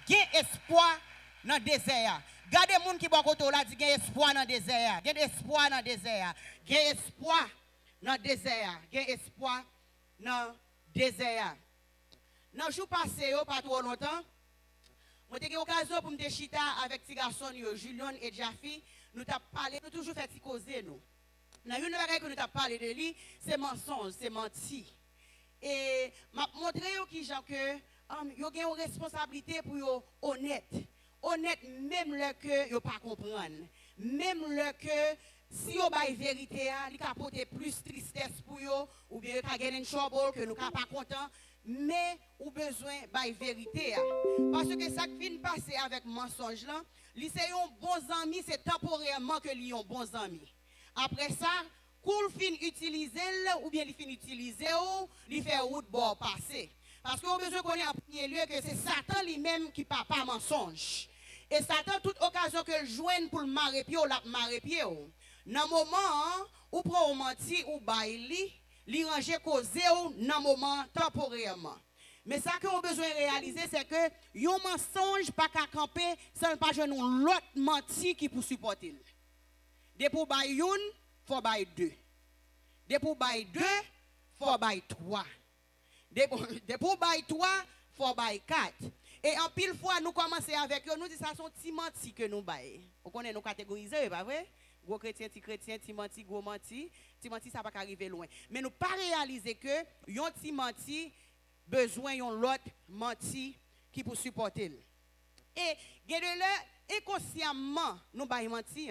Gain espoir dans le désert. Gardez les gens qui sont côté là, dit gain espoir dans le désert. Gain espoir dans le désert. Gain espoir dans le désert. Gain espoir dans le désert. Dans le jour passé, pas trop longtemps, j'ai eu l'occasion pour me chita avec ces garçons, Julian et Jaffi. Nous avons parlé, nous toujours fait causer nous. Dans une chose que nous avons parlé de lui, c'est mensonge, c'est menti. Et m'a montré qui gens que yo ont une responsabilité pour yo honnête. Honnête même le que yo pas comprendre. Même le que si yo ba vérité a, li ka porter plus tristesse pour yo ou bien ka gagner une trouble que nous ka pas content, mais ou besoin ba vérité a. Parce que ça qui vient passer avec mensonge là, li c'est un bon ami, c'est temporairement que li un bon ami. Après ça, cool fin utiliser ou bien il fin utiliser ou il fait route bord passer. Parce qu'on a besoin qu'on ait en premier lieu que c'est Satan lui-même qui parle pas mensonge. Et Satan, toute occasion que le joigne pour le marrer pied ou la marrer pied. Dans le moment où prend menti ou baili, li ranger causer dans le moment temporairement. Mais ça qu'on a besoin de réaliser, c'est que un mensonge pas qu'à camper sans pas jouer l'autre menti qui pour supporter. De pour bail une, faut bail deux. De pour bail deux, faut bail trois. De pour bail trois, faut bail quatre. Et en pile fois, nous commençons avec eux, nous disons ça sont petits menti que nous bail. On connaît nous catégoriser, pas vrai? Gros chrétien, petit menti, gros menti. Petit menti, ça va pas arriver loin. Mais nous pas réaliser que yon petit menti besoin yon l'autre menti qui pour supporter. Et de inconsciemment nous bail menti.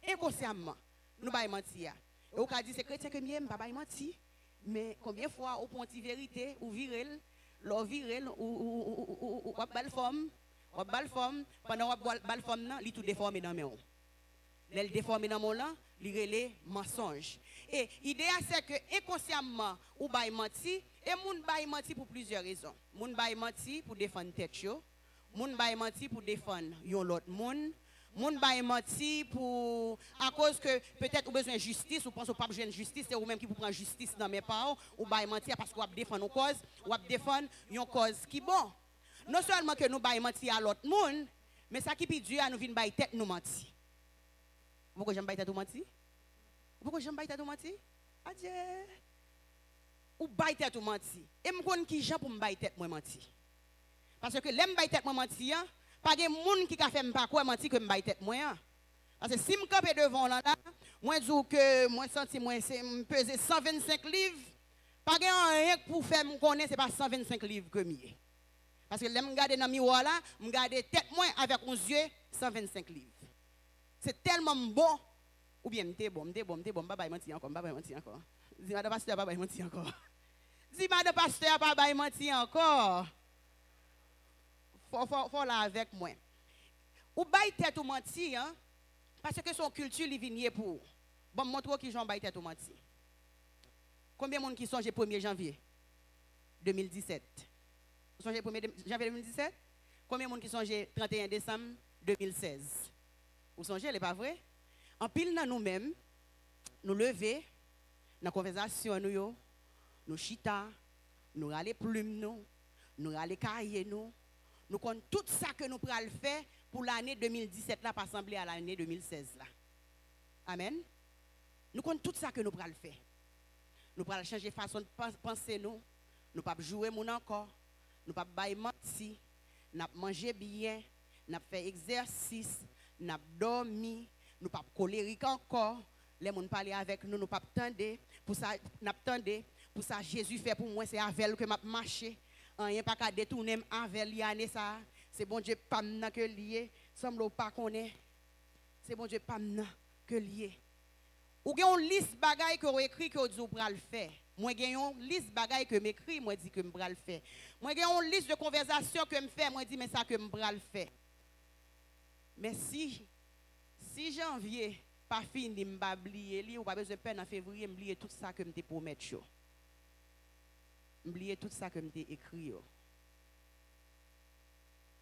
Inconsciemment, nous ne mentir. Et on a dit c'est chrétien que mieux, pas mentir. Mais combien de fois on prend une vérité, ou viril, ou belle forme, pendant que belle forme, il tout déformé dans mes mains. Il déformé dans mon là, il relève mensonge. Et l'idée c'est que inconsciemment, ou bail mentir, et moun bail mentir pour plusieurs raisons. Moun bail mentir pour défendre tête yo, moun bail mentir pour défendre yon l'autre moun. Moun bay menti pour à cause que peut-être ou besoin de justice ou pense ou pas besoin de justice, c'est ou même qui pour prendre justice dans mes parents ou bay menti parce qu'on défendre une cause ou défendre une cause qui bon. Non seulement que nous bay menti à l'autre monde, mais ça qui Dieu à nous vinn bay tête nous menti. Pourquoi j'aime bay tête ou menti? Pourquoi j'aime bay tête ou menti? Adieu. Ou bay tête ou menti. Et me connais qui gens pour me bay tête moi menti. Parce que l'aime bay tête moi menti hein. Pas de monde qui a fait pas quoi mentir que me baille tête moi. Parce que si me camper devant là, moi dis que moi senti moi c'est me peser 125 livres. Pas de rien pour faire me connaître c'est pas 125 livres que mieux. Parce que là me garder dans miroir là, me garder tête moi avec mon yeux 125 livres. C'est tellement bon ou bien m'était bon, pas baille mentir encore, pas baille mentir encore. Dis madame pasteur pas baille mentir encore. Dis madame pasteur pas baille mentir encore. Faut là avec moi. Ou bail tête ou menti hein parce que son culture li vient pour. Bon montre qui Jean bail tête ou menti. Combien de monde qui songe 1er janvier 2017? Vous songez 1er janvier 2017? Combien de monde qui songe 31 décembre 2016? Vous songez, n'est pas vrai? En pile dans nous-mêmes, nous lever dans la conversation nous chita, nous râler plume nous râler cahier nous comptons tout ça que nous pourrons faire pour l'année 2017 là, pas sembler à l'année 2016 là. Amen. Nous comptons tout ça que nous pourrons faire. Nous pourrons changer façon de penser nous. Nous pas jouer mon encore. Nous pas bailler menti. Nous manger bien. Nous faire exercice. Nous dormir. Nous pas colérique encore. Les gens parler avec nous, nous pas attendre. Pour ça, nous attendre. Pour ça, Jésus fait pour moi, c'est avec que m'a marché. Rien pas qu'à détourner avec l'année ça. C'est bon Dieu pas m'na que lié. Semble pas connaît. C'est bon Dieu pas m'na que lié. Ou gen une liste bagaille que écrit que vous pral faire. Moi gen une liste bagaille que m'écrit, moi dit que me pral faire. Moi gen une liste de conversation que me fait, moi dit mais ça que me pral faire. Mais si janvier pas fini m'pa oublier li ou pas besoin peine en février m'oublier tout ça que me te promettre yo. M'oublier tout ça que me te écrit yo.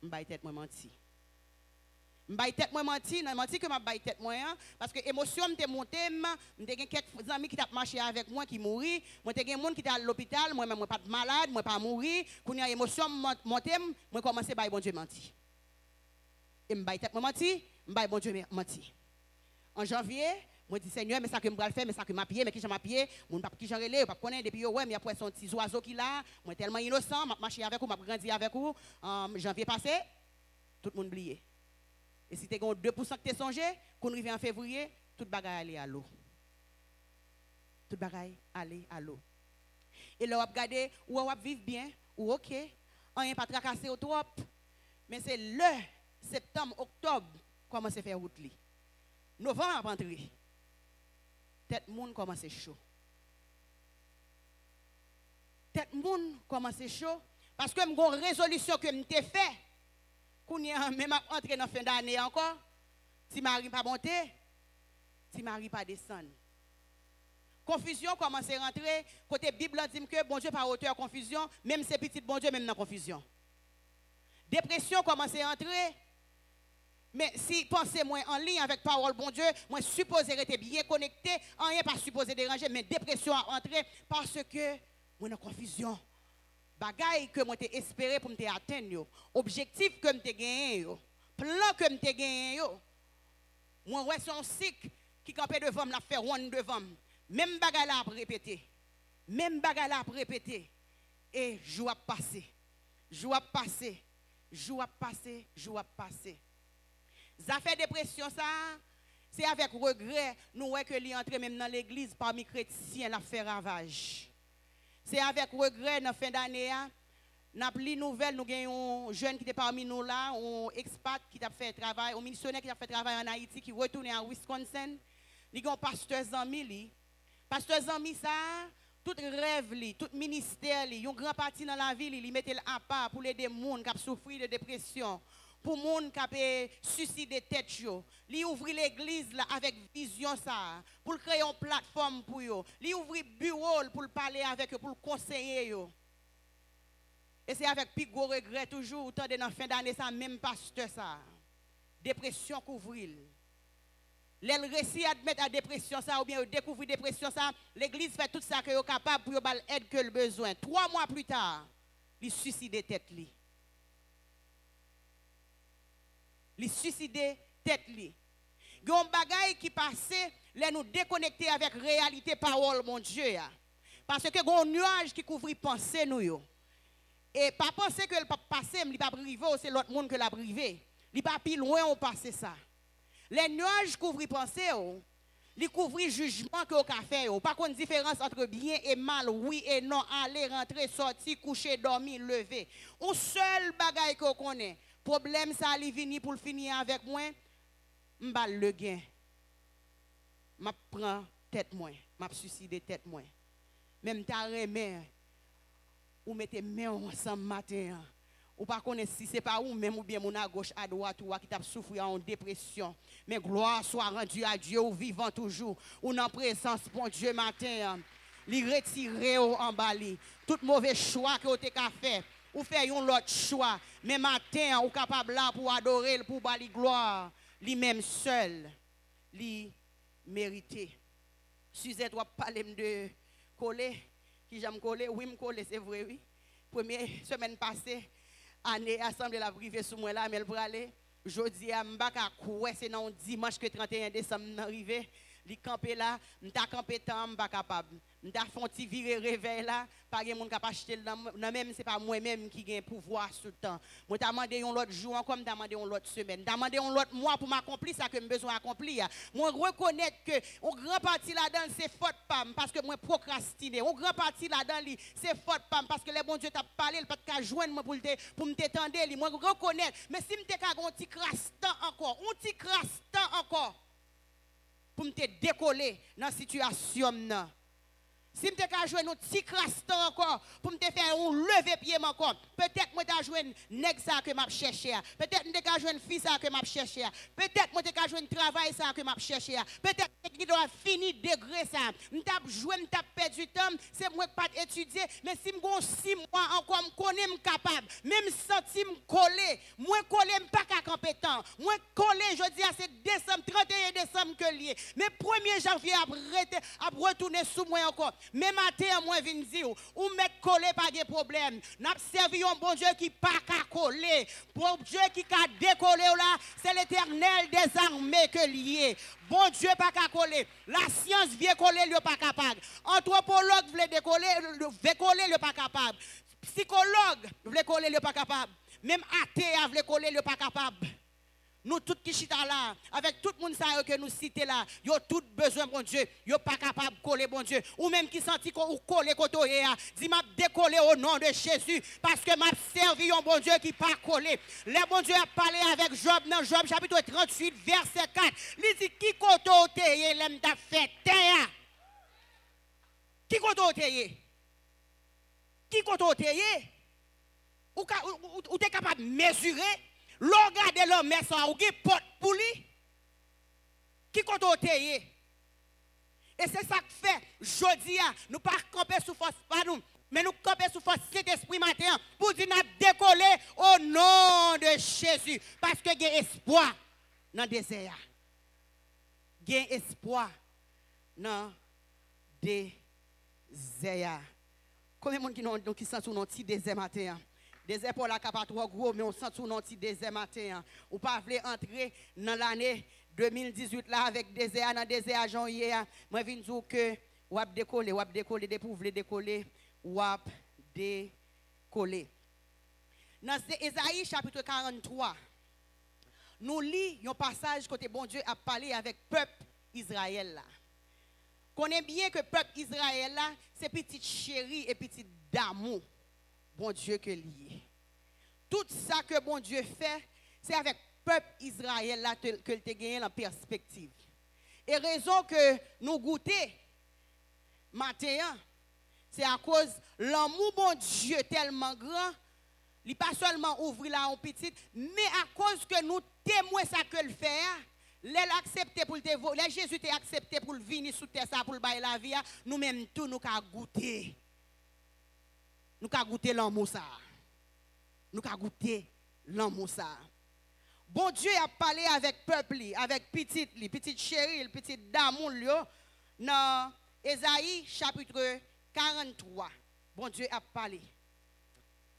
M'bay tête moi menti. M'bay tête moi menti, non menti que m'a bay tête moi parce que émotion m'te monté, m'te gen quelques amis qui t'a marché avec moi qui mouri, moi te gen monde qui t'a à l'hôpital, moi même moi pas malade, moi pas mouri, kounya émotion monté, moi commencer bay bon Dieu menti. et me baille tête menti, me baille bon Dieu menti. En janvier, moi dis Seigneur, mais ça que me le faire, mais ça que m'a pied, mais qui j'en m'a pied, mon papa qui j'en relé, pas connaître depuis ouais, mais après son petit oiseau qui là, moi tellement innocent, m'a marché avec vous, m'a grandi avec vous, en janvier passé, tout le monde oublié. Et si tu as 2% que tu songé, qu'on arrive en février, tout bagaille aller à l'eau. Tout bagaille aller à l'eau. Et là, on va regarder, ou on va vivre bien, ou ok, on n'est pas tracassé au trop, mais c'est le septembre, octobre, commence à faire route. Novembre va rentrer. Tête monde commence chaud. Tête monde commence chaud, parce que j'ai une résolution que j'ai fait. Quand je même entré dans la fin d'année encore, si Marie pas monter, si Marie pas descendre. Confusion commence à rentrer. Côté Bible dit que bon Dieu par hauteur confusion, même ces petits bon Dieu même dans confusion. Dépression commence à rentrer. Mais si pensez moi en ligne avec parole bon Dieu, moi supposé être bien connecté, rien pas supposé déranger, mais dépression a rentré parce que moi dans confusion. Bagaille que moi t'ai espéré pour me atteindre, objectif que me t'ai gagné, plan que me t'ai gagné, moi ouais son cycle qui campait devant la faire one devant, même bagaille là répéter, même bagaille là répéter, et jour a passé, jour a passé, jour a passé, jour a passé. Ça fait dépression ça, c'est avec regret nous voyons que lui entre même dans l'église parmi chrétiens la fait ravage. C'est avec regret dans la fin d'année, nous avons lu nouvelle, nous avons un jeune qui était parmi nous là, un expat qui a fait travail, un missionnaire qui a fait travail en Haïti, qui retourne à Wisconsin. Il y a un pasteur Zami. Pasteur Zami, ça, tout rêve, tout ministère, il y a un grand parti dans la ville, il mettait à part pour aider les gens qui souffrent de dépression. Pour les gens qui ont suicidé tête, il ouvre l'église avec vision ça, pour créer une plateforme pour eux. Il ouvre bureau pour parler avec eux, pour conseiller eux. Et c'est avec plus gros regret toujours, autant de dans la fin d'année, ça même pasteur ça. Dépression couvrir. Les récits admettent à dépression ça, ou bien découvrir dépression ça, l'église fait tout ça que est capable pour aider que le besoin. 3 mois plus tard, il suicide tête li. Les suicider tête li. Gon bagay qui passait, les nous déconnecter avec réalité parole mon Dieu. Parce que gon nuage qui couvre pensée nous yo. Et pas penser que le pas passer, il pas privé, c'est l'autre monde que l'a privé. Il pas plus loin on passer ça. Les nuages couvrent pensée li couvre jugement que au café pas qu'on différence entre bien et mal, oui et non, aller rentrer, sortir, coucher, dormir, lever. Un seul bagay qu'on connaît. Problème ça li vini pour finir avec moi, m'bal le gain. M'a prend tête moi, m'a suicider tête moi. Même ta remè ou mettez main ensemble matin. Ou pas connaître si c'est pas ou même ou bien mon à gauche à droite ou qui t'a souffert en dépression. Mais gloire soit rendue à Dieu ou vivant toujours ou en présence bon Dieu matin. Li retirer en bali. Tout mauvais choix que vous avez fait. Ou fait un autre choix, mais matin, ou capable là pour adorer, pour bali gloire, lui-même seul, lui mérité. Suzette, tu parler de coller, qui j'aime coller, oui, me coller, c'est vrai, oui. Première semaine passée, année, assemblée la privée sous moi là, mais elle pour aller. Jeudi, je suis c'est dans dimanche que 31 décembre arrivé. Li campé là, m'ta campé temps m'pas capable. M'ta font ti virer réveil là, pas gen moun capable acheter non même c'est pas moi même qui gagne pouvoir sur le temps. Moi t'a demandé un autre jour encore, m'ta demandé une autre semaine, t'a demandé un autre mois pour m'accomplir ça que me besoin accomplir. Moi reconnaître que un grand parti là-dedans c'est faute pam parce que moi procrastiner. Un grand parti là-dedans c'est faute pam parce que les bon Dieu t'a parlé, il pas ka joindre moi pour me t'étendre li. Moi reconnaître, mais si m'te ka gon ti crastan encore, un ti crastan encore pour me décoller dans la situation. Si je te jouer un petit crastan encore, pour me faire un lever pied encore, peut-être que je jouer un nèg ça que m'a cherché, peut-être que je jouer une fille ça que m'a cherché, peut-être que je jouer un travail ça que m'a cherché, peut-être que je dois finir degré ça. M't'a jouer, m't'a perdu du temps, c'est moi qui pas étudier, mais si me 6 mois encore me connais me capable, même senti me coller, moi coller me pas qu'à compétent. Moi, collé, je dis, c'est décembre, 31 décembre que lié. Mais 1er janvier, à retourner sous moi encore. Mais matin, moi, je viens dire, ou mettre collé, pas de problème. Nous avons servi un bon Dieu qui pas qu'à coller. Bon Dieu qui a décollé là, c'est l'Éternel des armées que lié. Bon Dieu pas qu'à coller. La science vient coller, il pas capable. Anthropologue veut décoller, veut coller, il pas capable. Psychologue veut coller, il pas capable. Même athée veut coller, il pas capable. Nous tous qui chita là, avec tout le monde que nous citons là, ils ont tout besoin, bon Dieu. Ils sont pas capables de coller, bon Dieu. Ou même qui sentit qu'on coller, dit m'a décoller au nom de Jésus, parce que m'a servi un bon Dieu qui pas collé. Le bon Dieu a parlé avec Job dans Job chapitre 38, verset 4. Il dit, qui koto teye l'aime t'a fait terre? Qui koto teye? Qui koto teye? Ou t'es capable de mesurer? Regardez l'homme, mais ça, ou qui porte pour lui, qui compte au théier. Et c'est ça que fait, jeudi, nous ne pas camper sous force, pas nous, mais nous camper sous force cet esprit matin pour dire nous décoller au nom de Jésus. Parce que il y a espoir dans le désert. Il y a espoir dans le désert. Combien de gens qui sont sur notre petit désert matin? Désert pour la capa trop gros, mais on sent tout notre petit désert matin. Ou pas voulez entrer dans l'année 2018 là avec désert, dans désert à janvier. Moi, je viens dire que ou décoller, depuis vous voulez décoller, ou décoller. Dans Ésaïe chapitre 43, nous lisons un passage côté bon Dieu a parlé avec le peuple Israël là. Connaît bien que le peuple Israël là, c'est petite chérie et petite d'amour. Bon Dieu que lié. Tout ça que bon Dieu fait, c'est avec le peuple Israël là que tu as gagné la perspective. Et raison que nous goûtons matin, c'est à cause de l'amour bon Dieu tellement grand, il n'est pas seulement ouvrir là en petite, mais à cause que nous témoignons ça que le fait, accepté pour le Jésus t'a accepté pour venir sous terre ça pour le bailler la vie, nous même tout nous avons goûté. Nous avons goûté l'amour ça. Nous avons goûté l'amour ça. Bon Dieu a parlé avec peuple, avec petite chérie, petite d'amour, dans Ésaïe chapitre 43. Bon Dieu a parlé.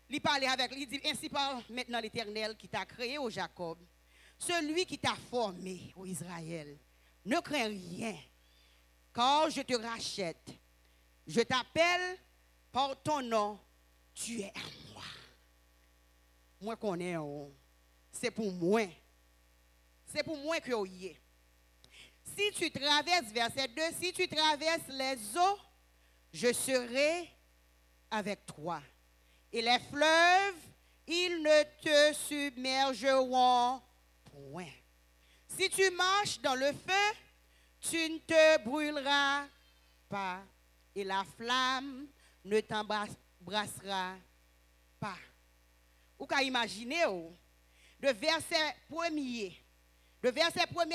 Il parlait avec lui, il dit, ainsi parle maintenant l'Éternel qui t'a créé au Jacob, celui qui t'a formé au Israël. Ne crains rien, car je te rachète. Je t'appelle par ton nom. Tu es à moi. Moi connais, c'est pour moi. C'est pour moi que vous y est. Si tu traverses, verset 2, si tu traverses les eaux, je serai avec toi. Et les fleuves, ils ne te submergeront point. Si tu marches dans le feu, tu ne te brûleras pas. Et la flamme ne t'embrassera pas. Vous pouvez imaginer, de verset 1er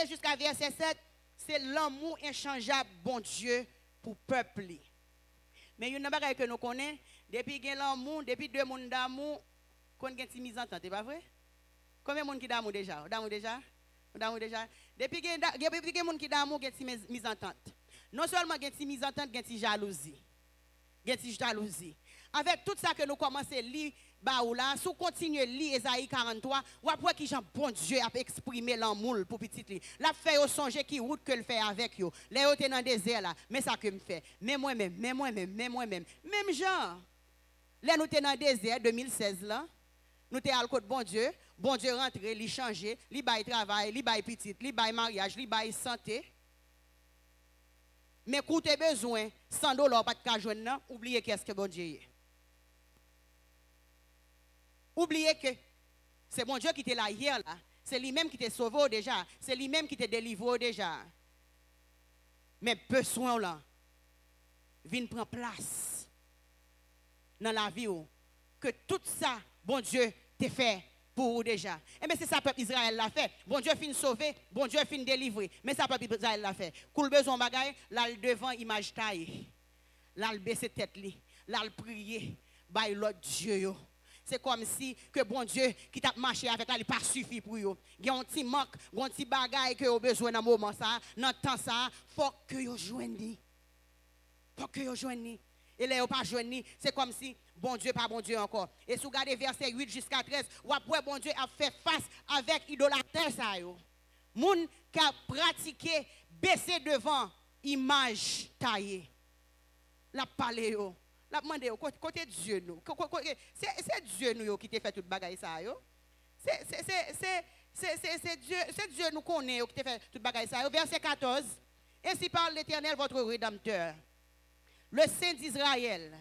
jusqu'à verset 7, c'est l'amour inchangeable, bon Dieu, pour peuple. Mais il y a une chose que nous connaissons, depuis qu'il y a l'amour, depuis 2 mondes d'amour, qu'on a une mise en temps, c'est pas vrai? Combien de monde qui d'amour déjà? D'amour déjà? Depuis qu'il y a des gens qui d'amour, il y a une mise en temps. Non seulement il y a une mise en temps, il y a une jalousie. Il y a une jalousie. Avec tout ça que nous commençons à lire, si vous continuez à lire Ésaïe 43, vous voyez que Jean bon Dieu a exprimé l'amour pour petit li. La fait au songer qui route que le fait avec yo. Les yo dans le désert là, mais ça que me fait. Mais moi-même. Même Jean. Là nous sommes dans le désert 2016 là. Nous sommes à côté bon Dieu rentre, il change, il bail travail, il bail petit, il bail mariage, il bail santé. Mais quand tu as besoin, $100 pas de cajoine, oubliez qu'est-ce que bon Dieu est. Oubliez que c'est bon Dieu qui était là hier, là. C'est lui-même qui t'a sauvé déjà. C'est lui-même qui t'a délivré déjà. Mais besoin là, vient prendre place dans la vie. Que tout ça, bon Dieu t'a fait pour vous déjà. Et bien c'est ça que le peuple Israël l'a fait. Bon Dieu fin sauver, bon Dieu fin délivrer. Mais ça le peuple Israël l'a fait. Coul besoin de bagaille, là devant image taille. Là le baisser tête li, là le prier, by l'autre Dieu yo. c'est comme si que bon Dieu qui t'a marché avec là, il pas suffi pour eux. Il y a un petit manque, un petit bagage que vous besoin dans moment ça, dans temps ça, faut que vous joignez. Faut que vous joignez. Et là, vous pas joignez, c'est comme si bon Dieu pas bon Dieu encore. Et si vous regardez verset 8 jusqu'à 13, vous après bon Dieu a fait face avec idolâtre ça yo. Moun qui a pratiqué baisser devant image taillée. La parler yo. La demandé côté Dieu nous. C'est Dieu nous qui t'a fait toute bagaille ça yo. C'est Dieu nous connaît qui t'a fait toute bagaille ça yo. Verset 14. Ainsi parle l'Éternel votre rédempteur, le Saint d'Israël.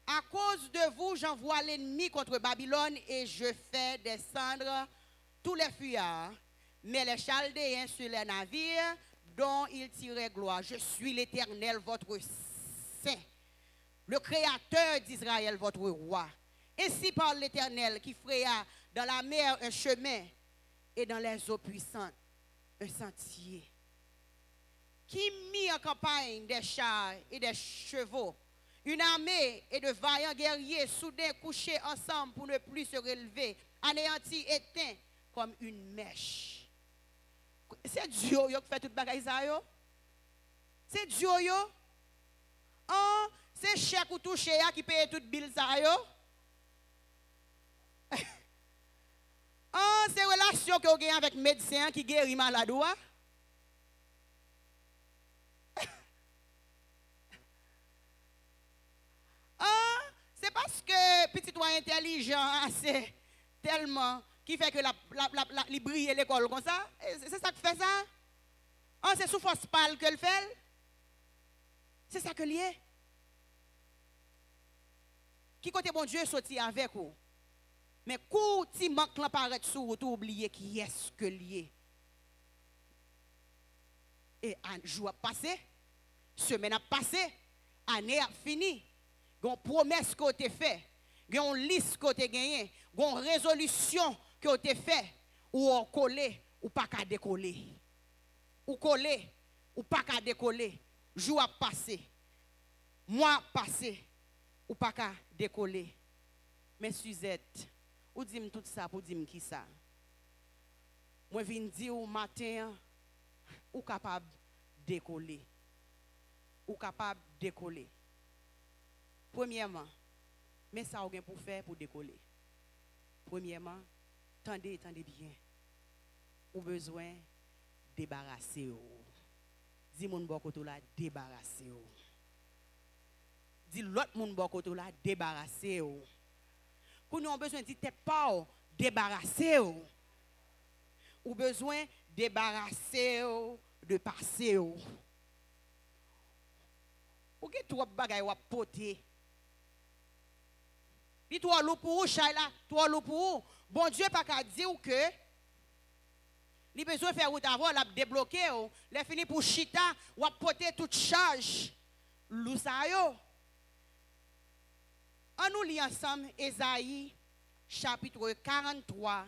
À cause de vous, j'envoie l'ennemi contre Babylone et je fais descendre tous les fuyards, mais les Chaldéens sur les navires dont ils tiraient gloire. Je suis l'Éternel, votre Saint, le Créateur d'Israël, votre roi. Ainsi parle l'Éternel qui fraya dans la mer un chemin et dans les eaux puissantes un sentier. Qui mit en campagne des chars et des chevaux, une armée et de vaillants guerriers soudain couchés ensemble pour ne plus se relever, anéantis, éteints comme une mèche. C'est Dieu qui fait toute bagaille ça yo. C'est Dieu yo. Oh, c'est chèque ou touché qui paye toute bille ça yo. Oh, c'est relation que vous avez avec médecin qui guérit malade. Ah, c'est parce que petit toi intelligent, c'est tellement qui fait que il brille l'école comme ça. C'est ça qui fait ça. Ah, c'est sous force pâle que le fait. C'est ça que lié. Qui côté bon Dieu sorti avec vous. Mais quand tu manques l'apparaît sur vous, tu oublies qui est-ce que lié. Et un jour a passé, semaine a passé, année a fini. Gon promesse que tu fait, gon liste que tu gagné, gon résolution que tu fait ou on collé ou pas qu'à décoller. Ou coller ou pas qu'à décoller. Jour a passé. Mois passé ou pas qu'à décoller. Mais Suzette, ou dis-moi tout ça pour dire qui ça. Moi viens dire au matin ou capable décoller. Ou capable décoller. Premièrement, mais ça a pour faire pour décoller. Premièrement, tendez bien. Ou besoin débarrasser. Dis mon bon côté là débarrasser. Dis l'autre mon bon côté là débarrasser. Pour nous on besoin de tête pas débarrasser. Ou besoin débarrasser de passer. Ou que toi bagay ou poter. Puis toi l'eau pour Chayla, toi l'eau pour bon Dieu pas qu'à dire que il besoin faire route avant la débloquer les fini pour chita ou porter toute charge lou sa yo. On nous lit ensemble Ésaïe chapitre 43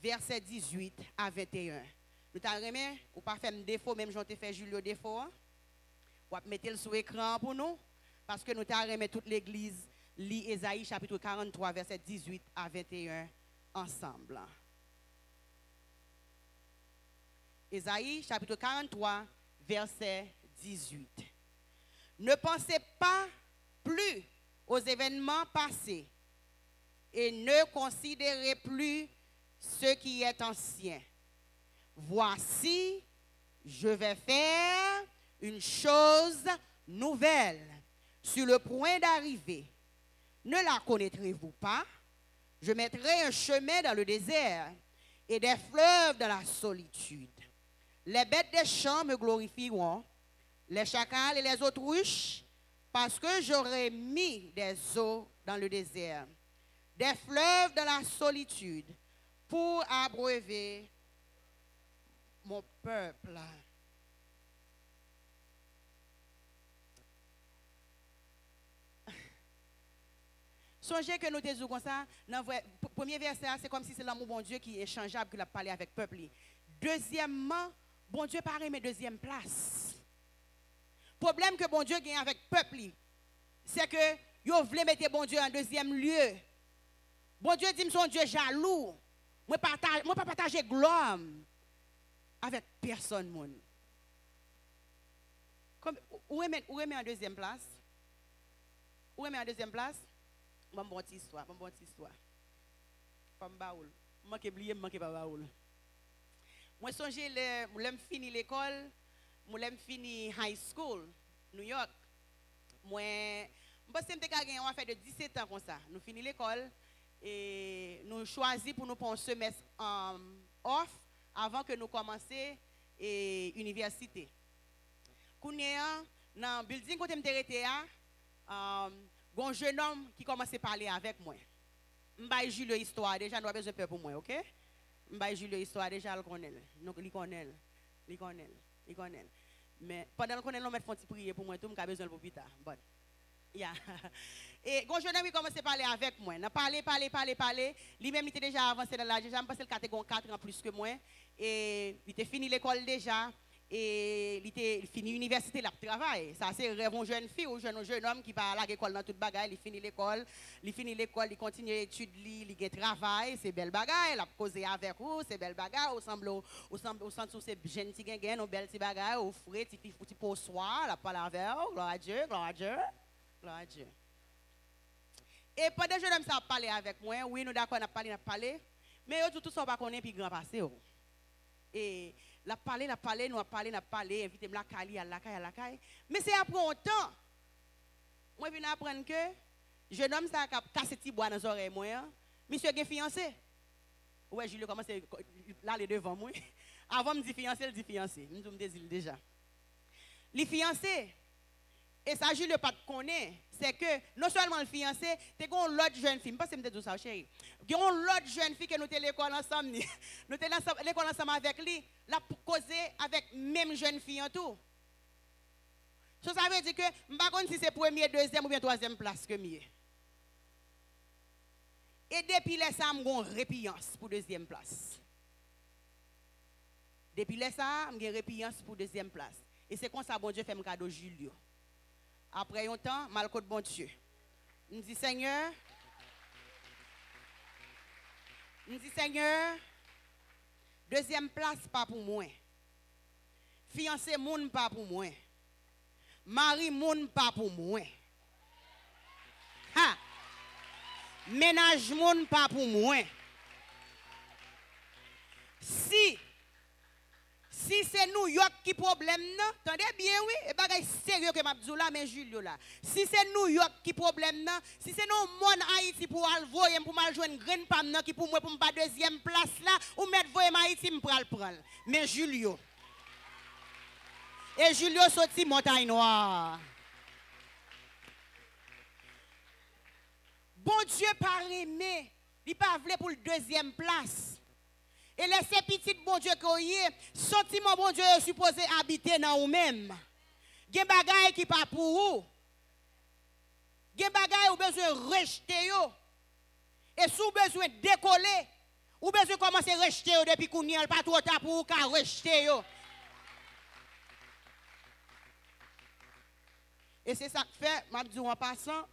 verset 18 à 21. Nous t'a remis ou pas faire défaut même j'en te fait Julio défaut. Ou mettre le sur écran pour nous parce que nous t'a remis toute l'église lit Ésaïe chapitre 43 verset 18 à 21 ensemble. Ésaïe chapitre 43 verset 18. Ne pensez pas plus aux événements passés et ne considérez plus ce qui est ancien. Voici, je vais faire une chose nouvelle sur le point d'arriver. Ne la connaîtrez-vous pas? Je mettrai un chemin dans le désert et des fleuves dans la solitude. Les bêtes des champs me glorifieront, les chacals et les autruches, parce que j'aurai mis des eaux dans le désert, des fleuves dans la solitude, pour abreuver mon peuple. Songez que nous te disons comme ça, dans le premier verset, c'est comme si c'est l'amour bon Dieu qui est échangeable, qu'il a parlé avec le peuple. Deuxièmement, bon Dieu paraît mais deuxième place. Problème que bon Dieu gagne avec le peuple, c'est que vous voulez mettre bon Dieu en deuxième lieu. Bon Dieu dit, son Dieu jaloux. Moi pas partager gloire avec personne monde. Comme où est en deuxième place? Où est en deuxième place? Bon bonne histoire, bon bonne histoire. Pas baoul. Moi qui oublié, moi qui pas baoul. Moi songer le fini l'école, moi fini high school, New York. Moi pense que on a fait de 17 ans comme ça. Nous fini l'école et nous choisi pour nous prendre un semestre off avant que nous commencer l'université. Kounia dans le building côté m'était un jeune homme qui commençait à parler avec moi. M'baye Julio histoire déjà nous avons besoin de peur pour moi, OK? M'baye Julio histoire déjà le connaît. Donc il connaît. Mais pendant qu'on est là mettre font prier pour moi tout m'ka besoin pour plus tard. Bon. Yeah. Et quand jeune homme commençait à parler avec moi, n'a parlé, lui-même il était déjà avancé dans l'âge, déjà me passé le catégorie 4 ans plus que moi et il était fini l'école déjà et il était fini l'université là travail. Ça c'est rêve une jeune fille ou jeune homme qui va à l'école dans toute bagaille, il finit l'école, il continue l'étude, il gagne travail, c'est belle bagaille, il a causé avec vous, c'est belle bagaille, au centre c'est jeune petit gagne, on belle petit bagaille, au frais, petit pour soi, la parole avec, gloire à Dieu, gloire à Dieu. Gloire à Dieu. Et pendant que je ça parler avec moi, oui, nous d'accord, on a parlé, mais tout ça, on va connaître puis grand passé. Et nous avons parlé, invité-moi à la caille. Mais c'est après un temps, moi, je viens apprendre que jeune homme, ça a cassé petit bois dans les oreilles, moi, monsieur est fiancé. Ouais, Julio commence là, les devant moi. Avant, je me dis fiancé, je dis fiancé. Je me dis déjà. Les fiancés. Et ça, Julio pas connaît, c'est que non seulement le fiancé, tu as l'autre jeune fille, pas que je ça, chérie. Il y a l'autre jeune fille que nous sommes l'école ensemble, nous sommes l'école ensemble avec lui, la causer avec même jeune fille en tout. Ça veut dire que je ne sais pas si c'est première, deuxième ou bien troisième place que mieux. Et depuis là, ça, j'ai une répiance pour deuxième place. Depuis là, ça, j'ai une répiance pour deuxième place. Et c'est comme ça, bon Dieu fait un cadeau Julio. Après un temps, mal côté bon Dieu. Je dis Seigneur, deuxième place pas pour moi. Fiancé moun pas pour moi. Mari moun pas pour moi. Ha! Ménage moun pas pour moi. Si c'est New York qui problème, non, attendez bien, oui, et bagay sérieux que m'a dit là, mais Julio là. Si c'est New York qui problème, non, si c'est non mon Haïti pour envoyer pour mal jouer une graine pam non qui pour moi pour pas deuxième place là, ou mettre voyer Haïti me pral prendre. Mais Julio. Et Julio sorti montagne noire. Bon Dieu pas aimé, il pas voulu pour le deuxième place. Et laissez petit bon Dieu que sentiment bon Dieu est supposé habiter dans vous-même. Il y a des bagailles qui pas pour vous. Il y a des bagailles où besoin de rejeter. Et si vous avez besoin de décoller, vous avez besoin de commencer à rejeter depuis qu'on n'y a pas trop tard pour vous rejeter. Et c'est ça que fait, je dis en passant,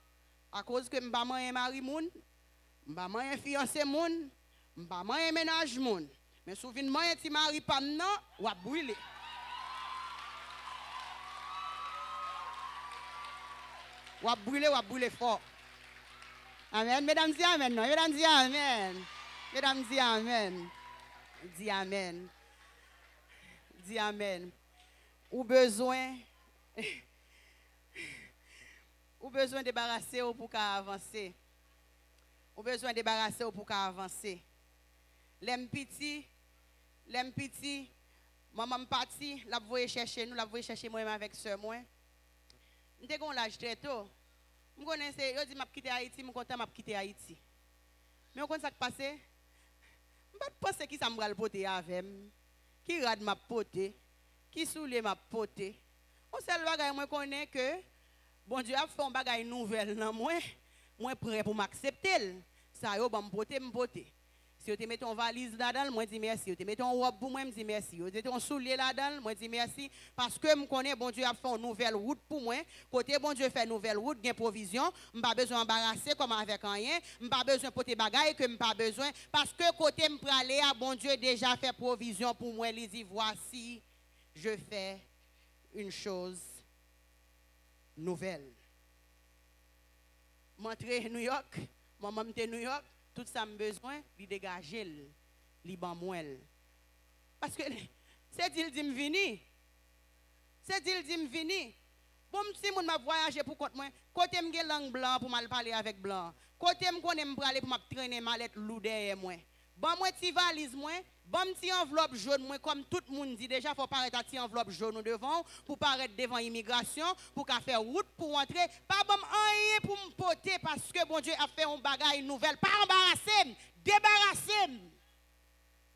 à cause que je ne suis pas un mari, je ne suis pas un fiancé, je ne suis pas un ménage. Mais si vous venez un petit mari, pas non, vous allez brûler. Vous allez brûler fort. Amen. Mesdames, dis amen. Non. Mesdames, dis amen. Mesdames, dis amen. Dis amen. Dis amen. Ou besoin de débarrasser ou pour avancer. Ou besoin de débarrasser ou pour avancer. L'aime petit, maman parti, la voye chercher nous, la voye chercher moi-même avec soeur moi. M'te gon l'âge très tôt. Je connais, yo dit m'a quitter Haïti, je content m'a quitter Haïti. Mais on connaît ça qui passe. Je ne pense pas qui ça me poter avec qui rad m'a poter, qui soule m'a poter. On seul bagay moi connais que bon Dieu a fait un bagay nouvelle dans moi prêt pour m'accepter. Ça yo ba me poter. Si vous te mettez une valise là-dedans, moi je dis merci. Si vous te mettez une robe pour moi, je dis merci. Si vous mettez un soulier là-dedans, moi je dis merci. Parce que je connais, bon Dieu a fait une nouvelle route pour moi. Côté bon Dieu fait une nouvelle route, il y a provision. Je n'ai pas besoin d'embarrasser comme avec rien. Je n'ai pas besoin de porter bagaille que je n'ai pas besoin. Parce que côté je peux aller, bon Dieu déjà fait provision pour moi. Il dit, voici, je fais une chose nouvelle. Je suis à New York, maman est à New York. Tout ça me besoin, de dégager, de ban parce que c'est dit me venir. C'est dit me venir. Bon, si je m'a voyager pour compte moi, côté me langue blanc pour mal parler avec blanc. Côté me connais me parler pour m'a traîner mallette lou derrière moi. Bon moi ti valise moi, bon ti enveloppe jaune moi comme tout le monde dit déjà faut paraître à ti enveloppe jaune devant pour paraître devant immigration pour qu'a faire route pour entrer, pas bon rien pour me porter parce que bon Dieu a fait un bagage nouvelle, pas embarrasser,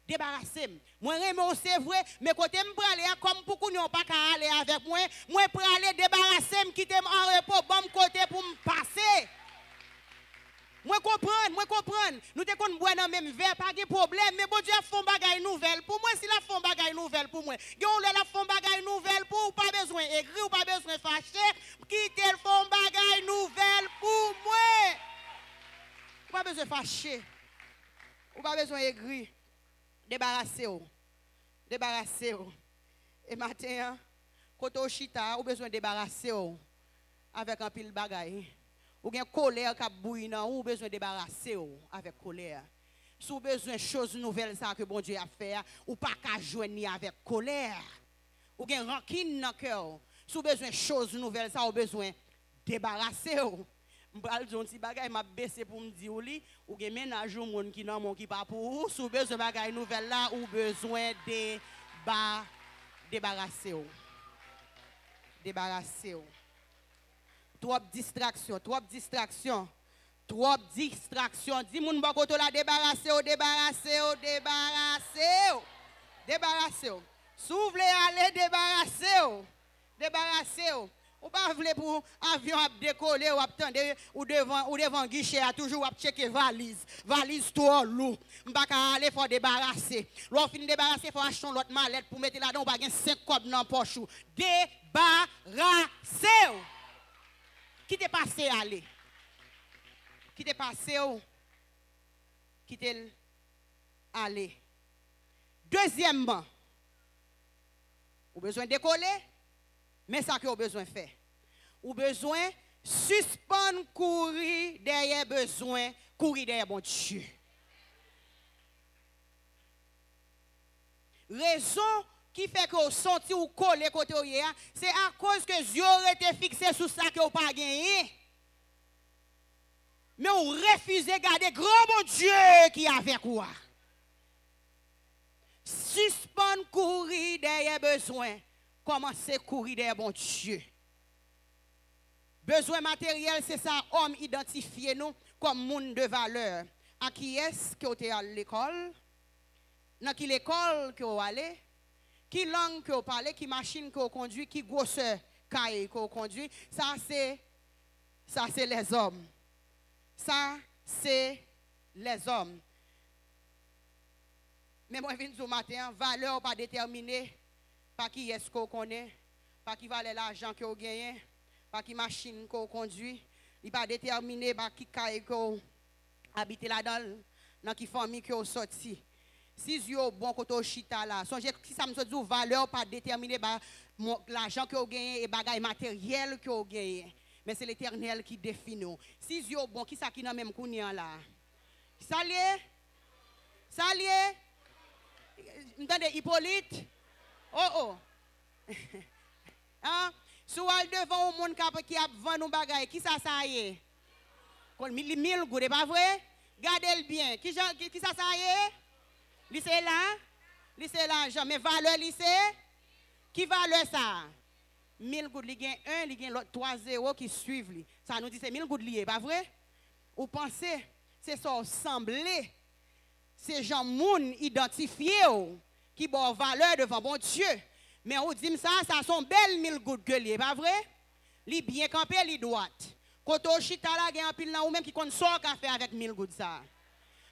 débarrasser. Moi c'est vrai, mais côté me praler comme pour qu'on n'ont pas qu'à aller avec moi praler débarrasser, quitter en repos bon côté pour me passer. Moi comprendre. Nous te qu'on boire dans même verre, pas de problème, mais bon Dieu a fait un bagage nouvelle pour moi, si la font bagage nouvelle pour moi. Gon la font bagage nouvelle pour pas besoin écrire ou pas besoin fâcher, quitter le font bagage nouvelle pour moi. Pas besoin fâcher. Ou pas besoin écrire. Débarrassez-vous. Et matin, quand on chita, ou besoin débarrasser avec un pile bagage. Ou bien colère qui bouille dans ou besoin débarrasser avec colère. Si vous besoin de choses nouvelles ça que bon Dieu a fait, ou pas qu'à joindre avec colère. Ou bien rancune dans cœur. Si vous besoin de choses nouvelles ça, ou besoin débarrasser. M'bral dire un petit bagage m'a baissé pour me dire ou bien ménage au monde qui non mon qui pas pour si vous besoin bagage nouvelle là ou besoin débarrasser. Trop distraction. Dis moun ba koto la débarrasser. Si vous voulez aller débarrasser. Ou pas voulez pour avion à décoller ou attendre ou devant guichet à toujours à checker valise trop lourd. M'pa ka aller faut débarrasser. L'on fin débarrasser faut acheter l'autre mallette pour mettre là-dedans ou pas gen 5 cob dans poche. Débarrasser. Qui t'est passé aller? Qui t'est passé qui t'est aller? Deuxièmement, vous besoin décoller, mais ça que vous besoin faire. Vous besoin suspendre courir derrière bon Dieu. Raison qui fait que vous sentez ou collez côté c'est à cause que Dieu aurait été fixé sur ça que vous pas gagné. Mais vous refusez de garder grand bon Dieu qui est avec vous. Suspendre courir derrière besoin. Commencez à courir derrière bon Dieu. Besoin matériel, c'est ça, homme identifié nous comme monde de valeur. À qui est-ce que vous êtes à l'école? Dans quelle école que vous allez? Qui langue que vous parlez, qui machine que vous conduisez, qui grosseur cahier que vous conduisez, ça c'est les hommes. Ça c'est les hommes. Mais moi je viens ce matin, valeur pas déterminée par qui est-ce que vous connaissez, par qui valait l'argent que vous gagnez, par qui machine que vous conduisez, il pas déterminé par qui cahier que vous habitez là-dedans, dans qui famille que vous sorti. Si vous avez bon côté chita là, songez si ça me dit valeur pas déterminée par l'argent que vous gagnez et bagaille matériel que vous gagnez. Mais c'est l'Éternel qui définit. Si vous avez bon qui ça qui n'a même kounian là. Salut. M'entendez Hippolyte? Oh. Hein? Si vous allez devant un monde qui a vendu un bagaille, qui ça y est? 1000 gouttes, pas vrai? Gardez-le bien. Qui ça y est? Lycée là, jamais valeur lycée. Qui valeur ça? 1000 gouttes, il y a un, il y a l'autre 3 0 qui suivent. Ça nous dit c'est 1000 gouttes liées, pas vrai? Vous pensez, c'est ça semblé. C'est gens moun identifié qui ont valeur devant bon Dieu. Mais on dit ça sont belles 1000 gouttes que liées, pas vrai? Li bien campé, li droite. Quand on chita là, il y a un pile là ou même qui compte sort qu'a fait avec 1000 gouttes ça.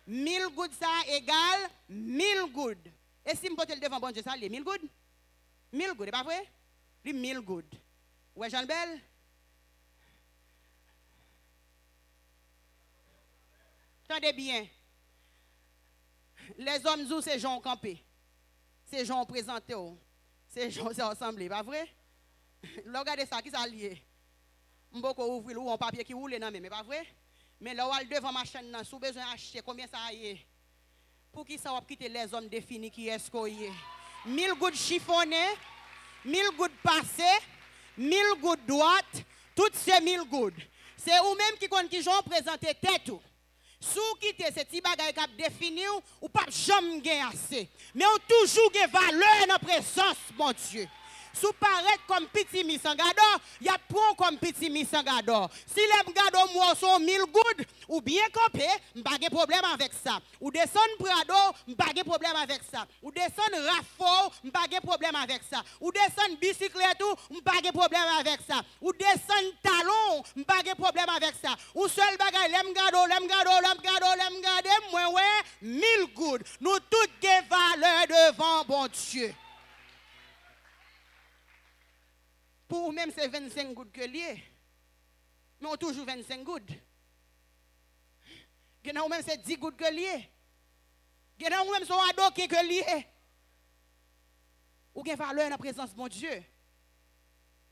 1000 gouttes ça égale 1000 gouttes. Et si je me le devant bon Dieu, ça, les 1000 gouttes? 1000 gouttes, c'est pas vrai? Les 1000 gouttes. Ouais, Jean Bel? Attendez bien. Les hommes disent c'est gens campés. C'est gens présentés. C'est gens assemblés, pas vrai? Regardez ça, qui ça lié? On peut ouvrir ou un papier qui roule, non, mais pas vrai? Mais là, devant ma chaîne, si vous avez besoin d'acheter, combien ça y est? Pour qui ça va quitter les hommes définis qui est-ce qu'il y est? 1000 gouttes chiffonnées, 1000 gouttes passées, 1000 gouttes droites, toutes ces 1000 gouttes. C'est vous-même qui compte qui ont présenté tête. Si vous quittez ces petits bagages qui ont défini, ou pas jamais gagner assez. Mais on toujours gagne valeur dans la présence, mon Dieu. Si vous paraît comme petit missangador, il y a point comme petit missangador. Si les gado moi sont 1000 gouttes, ou bien campé, pas de problème avec ça. Ou descendre Prado, pas de problème avec ça. Ou descendre Rafo, pas de problème avec ça. Ou descendre bicyclette, pas de problème avec ça. Ou descendre talon, pas de problème avec ça. Ou seul bagay, lem gado, moi ouais, 1000 gouttes. Nous toutes des valeurs devant bon Dieu. Pour vous-même, c'est 25 gouttes que lié. Mais on toujours 25 gouttes. Vous même c'est 10 gouttes que lié. Vous même c'est ado qui que lié. Ou avez valeur dans la présence de mon Dieu.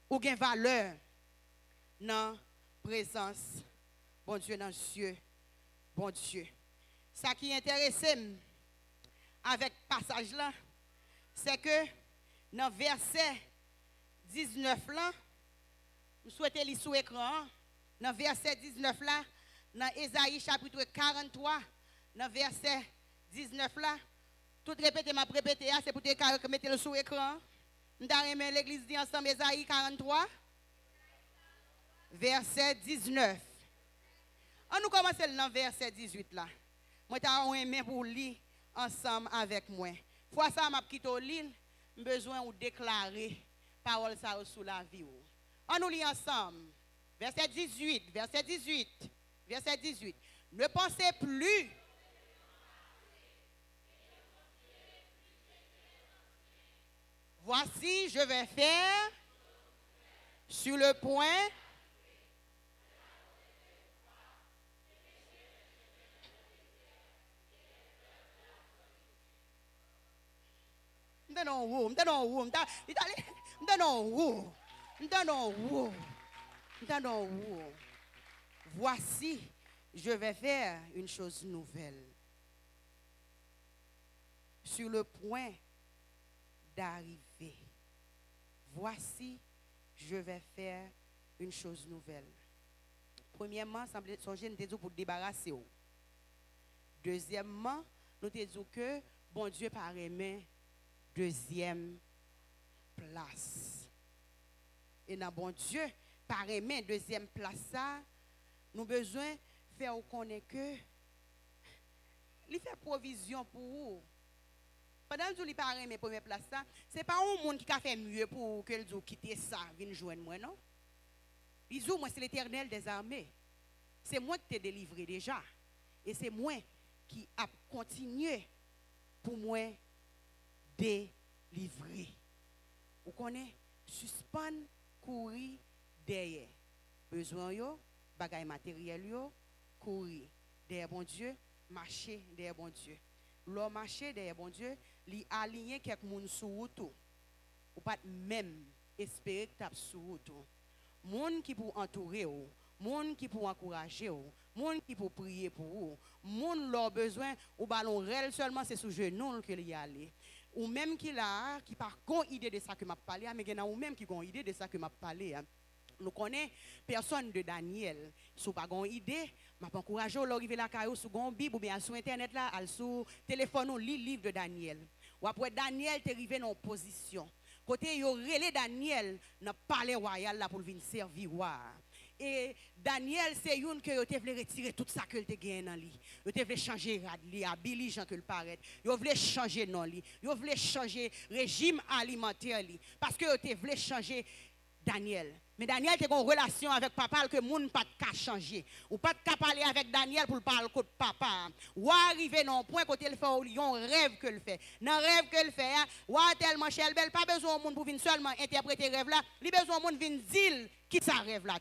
Ou avez valeur dans la présence bon Dieu, dans Dieu, bon Dieu. Ça qui intéresse avec ce passage là, c'est que dans le verset 19 là, je souhaite lire sur l'écran, dans verset 19 là, dans Ésaïe chapitre 43, dans verset 19 là, tout répéter, m'a répété, c'est pour te mettre le sur l'écran. Nous avons l'église dit ensemble Ésaïe 43, verset 19. On nous commence dans verset 18 là. Moi, je aimé pour lire ensemble avec moi. Fois ça, je quitte l'île, j'ai besoin de déclarer parole ça sous la vie. On nous lit ensemble. Verset 18, verset 18, verset 18. Ne pensez plus. Voici, je vais faire sur le point. Voici, je vais faire une chose nouvelle. Sur le point d'arriver. Voici, je vais faire une chose nouvelle. Premièrement, songez nous dit pour débarrasser. Deuxièmement, nous te dit que bon Dieu par aimer deuxième place. Et dans bon Dieu par aimer deuxième place ça, nous besoin faire connaître que il fait provision pour vous. Pendant que vous par aimer première place ça, c'est pas un monde qui a fait mieux pour que vous quitter ça, vienne joindre moi non. Il dit moi c'est l'Éternel des armées. C'est moi qui t'ai délivré déjà et c'est moi qui a continué pour moi délivrer. Vous connaissez, suspendre, courir derrière. Besoin yo, bagay matériel yo, courir derrière bon Dieu, marcher derrière bon Dieu. L'homme marcher derrière bon Dieu, li aligner quelques moun sur route. Ou pas même espérer que tu sur route. Moun qui pour entourer ou, moun qui pour encourager ou, moun qui pour prier pour vous, moun leur besoin ou ballon réel seulement c'est sous genou que y aller. Ou même qui là qui par gon idée de ça que m'a parlé mais il y en a ou même qui gon idée de ça que m'a parlé. Nous connaissons personne de Daniel. Si vous n'avez pas idée, je vais encourager à arriver là sur une Bible ou bien sur Internet, là, sur téléphone, ou lire le livre de Daniel. Ou après Daniel, tu arrivé dans une position. Côté, il relé Daniel dans le palais royal là, pour venir servir. Et Daniel, c'est une que vous voulez retirer tout ça que vous avez gagné dans lui. Vous voulez changer radli, habiller Jean que le paraît. Vous voulez changer non lui. Vous voulez changer régime alimentaire lui. Parce que vous voulez changer Daniel. Mais Daniel était en relation avec papa que moun pas de changer. Ou pas de parler avec Daniel pour parler de papa. Ou arriver dans un point côté il fait un rêve que le fait. Dans rêve que le fait, ou tellement cher belle pas besoin de monde pour venir seulement interpréter rêve là, il besoin de monde venir dire qui ça rêve là.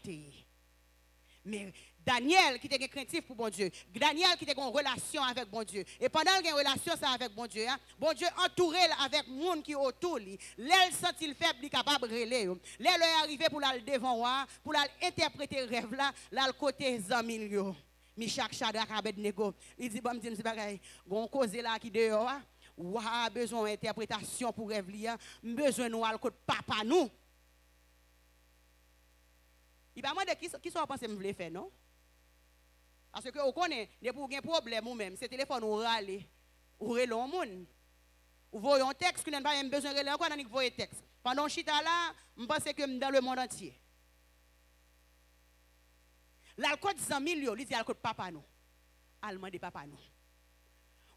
Mais Daniel qui était craintif pour bon Dieu. Daniel qui était en relation avec bon Dieu. Et pendant qu'il a une relation ça avec bon Dieu, bon Dieu entouré avec monde qui autour lui. L'aile senti il faible, il capable de relayer. L'aile est arrivé pour l'aller devant pour l'aller interpréter rêve là, là le côté zamil yo. Michak Shadrach Abednego. Il dit bon me dit c'est bagaille. Gon cause là qui dehors, ou a besoin d'interprétation pour rêve li, besoin nous al côté papa nous. Il va demander qui sont pensé me voulait faire non? Parce que vous connaissez, pour un problème ou même, ce téléphone ou râler, ou relais au monde. Ou voyez un texte qui n'a pas besoin de relais encore, vous voyez texte. Pendant que je suis là, je pense que je dans le monde entier. L'alcool de 100 000, il dit l'alcool de papa nous. Allemand de papa nous.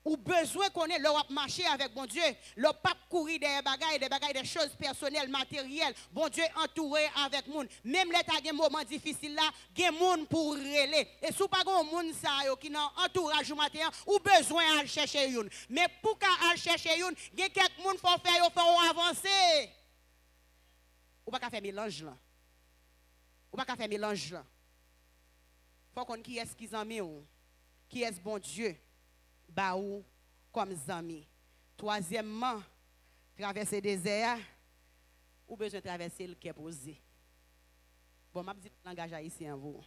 Ou besoin qu'on ait leur marcher avec bon Dieu, leur pas courir des bagailles, des choses personnelles, matérielles. Bon Dieu entouré avec moun. Même l'état des moments difficiles là, gen moun pour relayer. Et sous pas gon moun ça yo qui nan entourage matin ou besoin à chercher youn. Mais pour qu'à chercher youn, gen quelques moun faut faire yo faut avancer. Ou pas faire mélange là. Ou pas faire mélange là. Faut qu'on qui est-ce qu'ils en met ou qui est bon Dieu. Baou comme zami. Troisièmement, traverser le désert, ou besoin de traverser le quai posé. Bon, je vais dire le langage haïtien vous.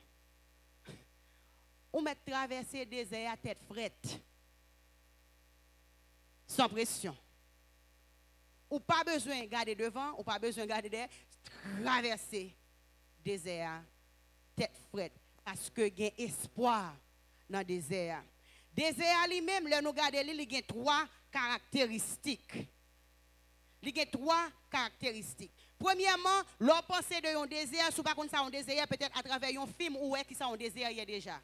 Ou mettre traverser le désert à tête frette. Sans pression. Ou pas besoin de garder devant, ou pas besoin de garder derrière, traverser le désert tête frette. Parce que il y a espoir dans le désert. Désert lui-même, nous regardons, il y a trois caractéristiques. Il y a trois caractéristiques. Premièrement, l'on pense de un désert, si vous ne connaissez pas un désert, peut-être à travers un film ou qui ça un désert il y a déjà.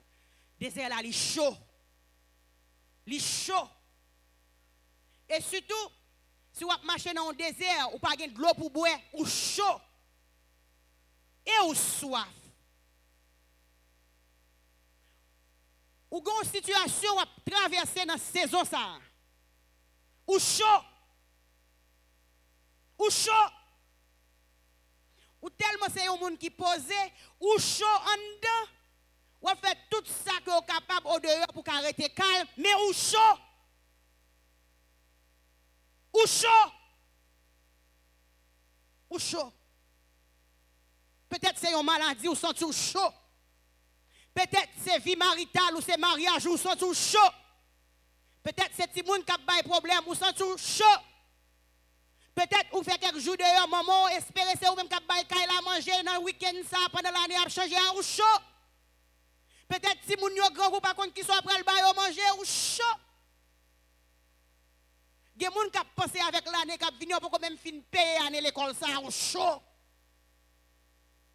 Désert là, il est chaud. Il est chaud. Et surtout, si vous marchez dans un désert, ou pas de l'eau pour boire, ou chaud. Et ou soif. Ou une situation à traverser dans cette saison ça. Ou chaud. Ou chaud. Ou tellement c'est un monde qui pose, ou chaud en dedans. Ou fait tout ça que vous êtes capable au dehors pour arrêter calme, mais ou chaud. Ou chaud. Ou chaud. Peut-être c'est une maladie ou senti chaud. Peut-être c'est vie maritale ou c'est mariage ou sont tout chaud. Peut-être c'est petit monde qui a des problèmes ou sont tout chaud. Peut-être ou fait quelques jours dehors, maman, espérer c'est ou même qui a des la manger dans le week-end ça pendant l'année à changer ou chaud. Peut-être si moun yo grand ou pas contre qui soit après le bail manger ou chaud. Des moun qui a pensé avec l'année qui a venu pour même fin payer année l'école ça ou chaud.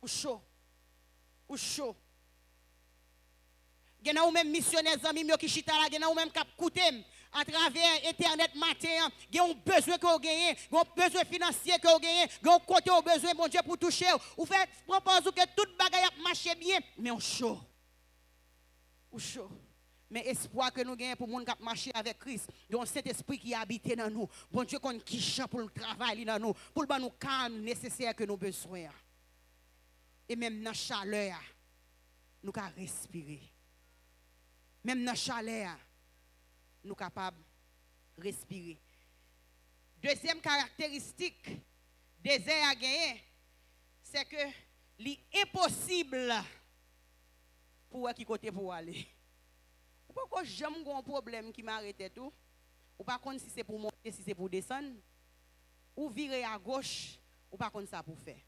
Ou chaud. Ou chaud. Il y a même missionnaires amis qui chita là, il y a même qui coûté à travers internet matin, il y a un besoin que vous gagnez, un besoin financier que vous gagnez, un côté au besoin mon Dieu pour toucher. Vous faites propose que toute bagaille marche bien, mais on chaud. Ou chaud. Mais espoir que nous gagnons pour monde qui marcher avec Christ, donc cet esprit qui habite dans nous, bon Dieu qu'on qui chante pour le travail dans nous, pour le nous calme nécessaire que nous avons besoin. Et même dans la chaleur, nous pouvons respirer. Même dans la chaleur, nous sommes capables de respirer. Deuxième caractéristique des désert à gagner, c'est que l'impossible pour qui côté pour aller. Ou pas que j'aime un problème qui m'arrête tout. Ou pas contre si c'est pour monter, si c'est pour descendre. Ou virer à gauche, ou pas contre ça pour faire.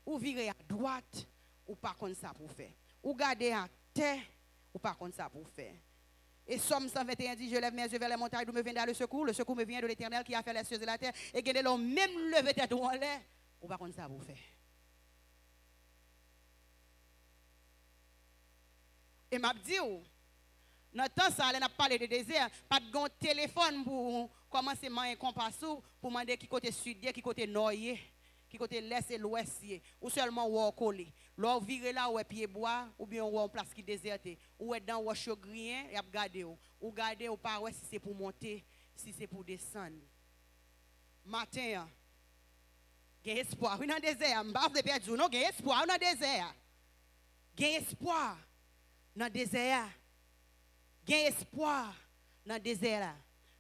Ou virer à droite, ou pas contre ça pour faire. Ou garder à terre, ou pas contre ça pour faire. Et Somme 121 dit, je lève mes yeux vers les montagnes d'où me viendra le secours me vient de l'Éternel qui a fait les cieux et la terre, et que l'on même levé tête en l'air, ou pas contre ça pour faire. Et m'a dit, dans le temps ça, on a parlé de désert, pas de téléphone pour commencer à un compass pour demander qui côté sud, qui côté nord, qui côté l'est et l'ouest, ou seulement ou collé. L'on vire là ou pied bois, ou bien ou en place qui déserté, ou est dans ou grien, et a gardé ou garder ou pas si c'est pour monter, si c'est pour descendre. Matin, il y a espoir dans le désert. Je ne vais pas perdre, non, il y a espoir dans le désert. Il y a espoir dans le désert. Il y a espoir dans le désert.